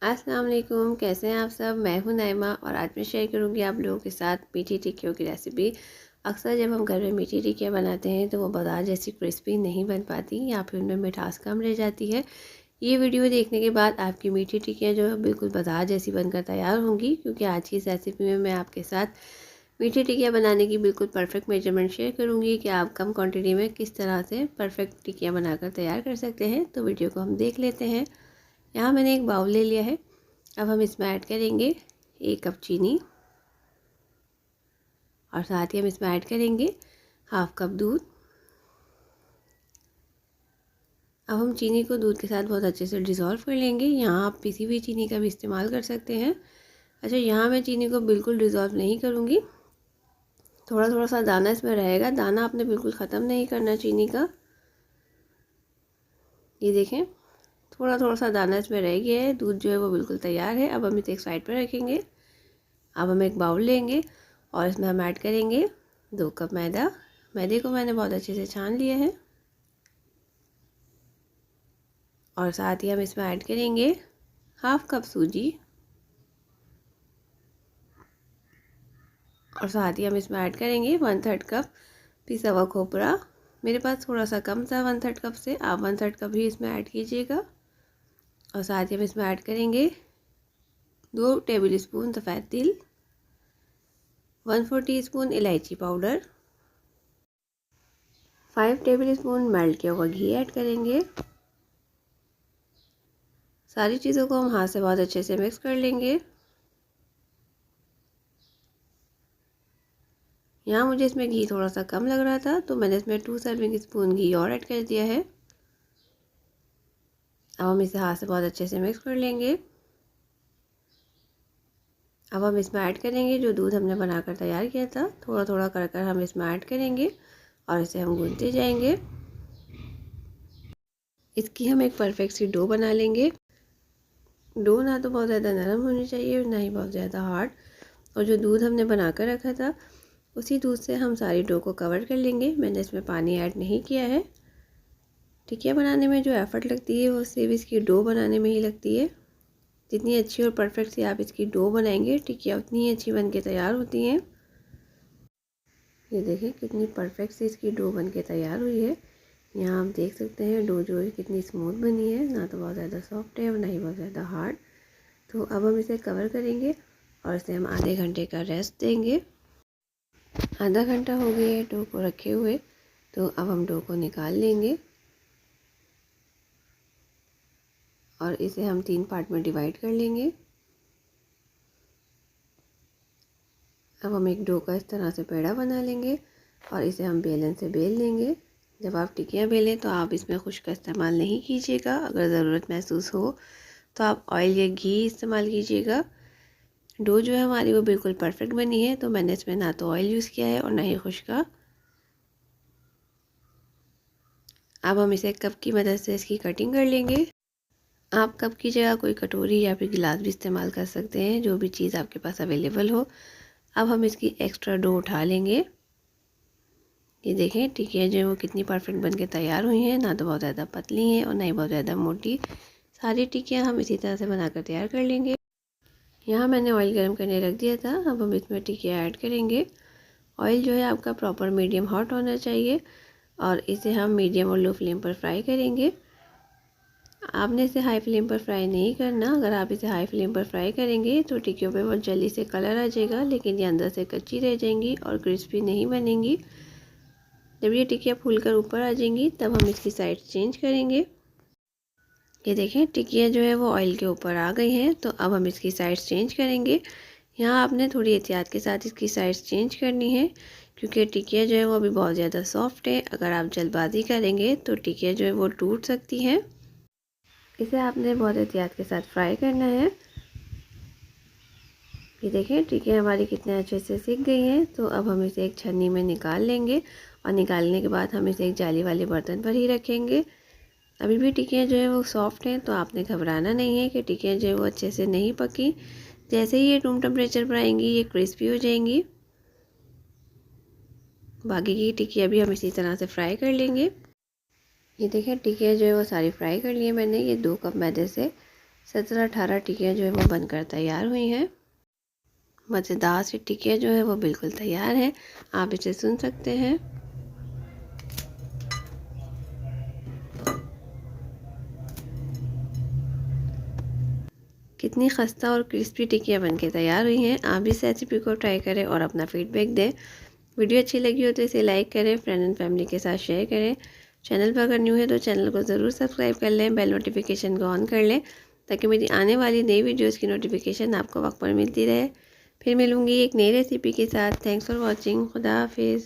अस्सलाम वालेकुम, कैसे हैं आप सब। मैं हूं नाइमा और आज मैं शेयर करूंगी आप लोगों के साथ मीठी टिक्कियों की रेसिपी। अक्सर जब हम घर में मीठी टिक्कियाँ बनाते हैं तो वो बाजार जैसी क्रिस्पी नहीं बन पाती या फिर उनमें मिठास कम रह जाती है। ये वीडियो देखने के बाद आपकी मीठी टिक्कियाँ जो है बिल्कुल बाजार जैसी बनकर तैयार होंगी, क्योंकि आज की इस रेसिपी में मैं आपके साथ मीठी टिक्कियाँ बनाने की बिल्कुल परफेक्ट मेजरमेंट शेयर करूँगी कि आप कम क्वान्टिटी में किस तरह से परफेक्ट टिक्कियाँ बनाकर तैयार कर सकते हैं। तो वीडियो को हम देख लेते हैं। यहाँ मैंने एक बाउल ले लिया है। अब हम इसमें ऐड करेंगे 1 कप चीनी और साथ ही हम इसमें ऐड करेंगे 1/2 कप दूध। अब हम चीनी को दूध के साथ बहुत अच्छे से डिज़ोल्व कर लेंगे। यहाँ आप पिसी हुई चीनी का भी इस्तेमाल कर सकते हैं। अच्छा, यहाँ मैं चीनी को बिल्कुल डिज़ोल्व नहीं करूँगी, थोड़ा थोड़ा सा दाना इसमें रहेगा। दाना आपने बिल्कुल ख़त्म नहीं करना चीनी का। ये देखें, थोड़ा थोड़ा सा दाना इसमें रह गया है। दूध जो है वो बिल्कुल तैयार है। अब हम इसे एक साइड पर रखेंगे। अब हम एक बाउल लेंगे और इसमें हम ऐड करेंगे 2 कप मैदा। मैदे को मैंने बहुत अच्छे से छान लिया है। और साथ ही हम इसमें ऐड करेंगे 1/2 कप सूजी और साथ ही हम इसमें ऐड करेंगे 1/3 कप पिसा हुआ खोपरा। मेरे पास थोड़ा सा कम था 1/3 कप से, आप 1/3 कप ही इसमें ऐड कीजिएगा। और साथ ही हम इसमें ऐड करेंगे 2 टेबल स्पून सफ़ेद तिल, 1/4 टीस्पून इलायची पाउडर, 5 टेबल स्पून मेल्ट किया हुआ घी ऐड करेंगे। सारी चीज़ों को हम हाथ से बहुत अच्छे से मिक्स कर लेंगे। यहाँ मुझे इसमें घी थोड़ा सा कम लग रहा था तो मैंने इसमें 2 सर्विंग स्पून घी और ऐड कर दिया है। अब हम इसे हाथ से बहुत अच्छे से मिक्स कर लेंगे। अब हम इसमें ऐड करेंगे जो दूध हमने बनाकर तैयार किया था। थोड़ा थोड़ा कर कर हम इसमें ऐड करेंगे और इसे हम गूंथते जाएंगे। इसकी हम एक परफेक्ट सी डो बना लेंगे। डो ना तो बहुत ज़्यादा नरम होनी चाहिए और ना ही बहुत ज़्यादा हार्ड। और जो दूध हमने बना कर रखा था उसी दूध से हम सारी डो को कवर कर लेंगे। मैंने इसमें पानी ऐड नहीं किया है। टिक्कियाँ बनाने में जो एफ़र्ट लगती है वो सिर्फ इसकी डो बनाने में ही लगती है। जितनी अच्छी और परफेक्ट सी आप इसकी डो बनाएंगे टिक्कियाँ उतनी ही अच्छी बन के तैयार होती हैं। ये देखें कितनी परफेक्ट सी इसकी डो बन के तैयार हुई है। यहाँ आप देख सकते हैं डो जो है कितनी स्मूथ बनी है, ना तो बहुत ज़्यादा सॉफ्ट है और ना ही बहुत ज़्यादा हार्ड। तो अब हम इसे कवर करेंगे और इसे हम आधे घंटे का रेस्ट देंगे। आधा घंटा हो गया है डो को रखे हुए, तो अब हम डो को निकाल लेंगे और इसे हम 3 पार्ट में डिवाइड कर लेंगे। अब हम एक डो का इस तरह से पेड़ा बना लेंगे और इसे हम बेलन से बेल लेंगे। जब आप टिक्कियाँ बेलें तो आप इसमें खुश्क का इस्तेमाल नहीं कीजिएगा। अगर ज़रूरत महसूस हो तो आप ऑयल या घी इस्तेमाल कीजिएगा। डो जो है हमारी वो बिल्कुल परफेक्ट बनी है, तो मैंने इसमें ना तो ऑयल यूज़ किया है और ना ही खुश्क का। अब हम इसे कप की मदद से इसकी कटिंग कर लेंगे। आप कप की जगह कोई कटोरी या फिर गिलास भी इस्तेमाल कर सकते हैं, जो भी चीज़ आपके पास अवेलेबल हो। अब हम इसकी एक्स्ट्रा डो उठा लेंगे। ये देखें टिक्कियाँ जो है वो कितनी परफेक्ट बन के तैयार हुई हैं, ना तो बहुत ज़्यादा पतली हैं और ना ही बहुत ज़्यादा मोटी। सारी टिक्कियाँ हम इसी तरह से बनाकर तैयार कर लेंगे। यहाँ मैंने ऑयल गर्म करने रख दिया था। अब हम इसमें टिक्कियाँ ऐड करेंगे। ऑयल जो है आपका प्रॉपर मीडियम हॉट होना चाहिए और इसे हम मीडियम और लो फ्लेम पर फ्राई करेंगे। आपने इसे हाई फ्लेम पर फ्राई नहीं करना। अगर आप इसे हाई फ्लेम पर फ्राई करेंगे तो टिक्कियों पे बहुत जल्दी से कलर आ जाएगा, लेकिन ये अंदर से कच्ची रह जाएंगी और क्रिस्पी नहीं बनेंगी। जब ये टिक्कियाँ फूलकर ऊपर आ जाएंगी तब हम इसकी साइड चेंज करेंगे। ये देखें टिक्कियाँ जो है वो ऑयल के ऊपर आ गई हैं, तो अब हम इसकी साइड्स चेंज करेंगे। यहाँ आपने थोड़ी एहतियात के साथ इसकी साइड्स चेंज करनी है, क्योंकि टिक्कियाँ जो है वो अभी बहुत ज़्यादा सॉफ्ट है। अगर आप जल्दबाजी करेंगे तो टिक्कियाँ जो है वो टूट सकती हैं। इसे आपने बहुत एहतियात के साथ फ्राई करना है। ये देखें टिक्कियाँ हमारी कितने अच्छे से सिक गई हैं। तो अब हम इसे एक छन्नी में निकाल लेंगे और निकालने के बाद हम इसे एक जाली वाले बर्तन पर ही रखेंगे। अभी भी टिक्कियाँ जो है वो सॉफ्ट हैं, तो आपने घबराना नहीं है कि टिक्कियाँ जो है वो अच्छे से नहीं पकी। जैसे ही ये रूम टेम्परेचर पर आएंगी ये क्रिस्पी हो जाएंगी। बाकी की टिक्कियाँ भी हम इसी तरह से फ्राई कर लेंगे। ये देखें टिक्कियाँ जो है वो सारी फ्राई कर ली है मैंने। ये 2 कप मैदे से 17-18 टिक्कियाँ जो है वो बनकर तैयार हुई हैं। मज़ेदार सी टिक्कियाँ जो है वो बिल्कुल तैयार हैं। आप इसे सुन सकते हैं। कितनी खस्ता और क्रिस्पी टिक्कियाँ बनके तैयार हुई हैं। आप इस रेसिपी को ट्राई करें और अपना फीडबैक दें। वीडियो अच्छी लगी हो तो इसे लाइक करें, फ्रेंड एंड फैमिली के साथ शेयर करें। चैनल पर अगर न्यू है तो चैनल को ज़रूर सब्सक्राइब कर लें, बेल नोटिफिकेशन को ऑन कर लें ताकि मेरी आने वाली नई वीडियोज़ की नोटिफिकेशन आपको वक्त पर मिलती रहे। फिर मिलूँगी एक नई रेसिपी के साथ। Thanks for watching. खुदा हाफिज़।